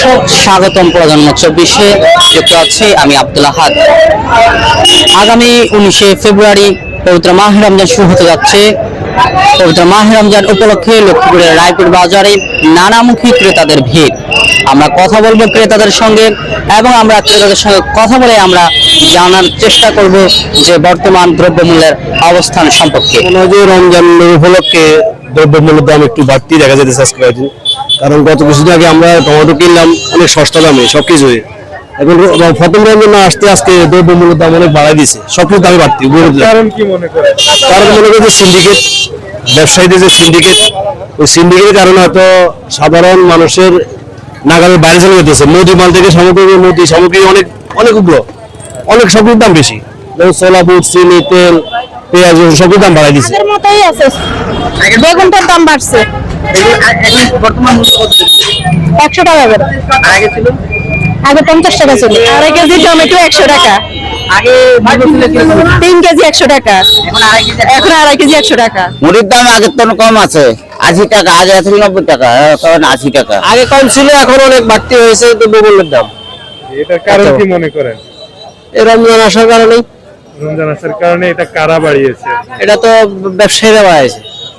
দর্শক, স্বাগতম প্রজন্ম 24-এ। যুক্ত আছি আমি আব্দুল আহাদ। আগামী 19শে ফেব্রুয়ারি পবিত্র মাহে রমজান শুরু হতে যাচ্ছে। পবিত্র মাহে রমজান উপলক্ষে লক্ষ্মীপুরের রায়পুর বাজারে নানামুখী ক্রেতাদের ভিড়। আমরা কথা বলবো ক্রেতাদের সঙ্গে এবং আমরা ক্রেতাদের সঙ্গে কথা বলে আমরা জানার চেষ্টা করব যে বর্তমান দ্রব্যমূল্যের অবস্থান সম্পর্কে। রমজান উপলক্ষে দ্রব্যমূল্যের দাম একটু বাড়তি দেখা যাচ্ছে আজকে কয়েকদিন। কারণ গত কিছুদিন আগে আমরা টমেটো কিনলাম অনেক সস্তা দামে সবকিছুই। এখন প্রথম রমজান আসতে আজকে দ্রব্যমূল্যের দাম অনেক বাড়াই দিচ্ছে, সবকিছু দামে বাড়তি। কারণ কি মনে করেন? কারণ মনে করি যে সিন্ডিকেট, ব্যবসায়ীদের যে সিন্ডিকেট, ওই সিন্ডিকেটের কারণে হয়তো সাধারণ মানুষের নাগালের বাইরে চলে যেতেছে। মুদি মাল থেকে মুদি সামগ্রী অনেকগুলো অনেক সবজির দাম বেশি, যেমন ছোলা, বুট, চিনি, তেল, পেঁয়াজ সবজির দাম বাড়াই দিচ্ছে। আগের মতোই আছে, বেগুনটার দাম বাড়ছে। বর্তমান মূল্য কত? 100 টাকা করে। আগে ছিল আগে 50 টাকা ছিল। আড়াই কেজি টমেটো 100 টাকা। আগে 3 কেজি 100 টাকা। এখন আড়াই কেজি 100 টাকা। মুড়ির দাম আগের তো কম আছে, 80 টাকা। আগে আছে 90 টাকা, এখন 80 টাকা। আগে কম ছিল, এখন অনেক বাড়তি হয়েছে দ্রব্যমূল্যের দাম। এটার কারণ কি মনে করেন? এই রমজান আসার কারণেই। রমজান আসার কারণে এটা কারা বাড়িয়েছে? এটা তো ব্যবসায়ীরা বাড়াইছে।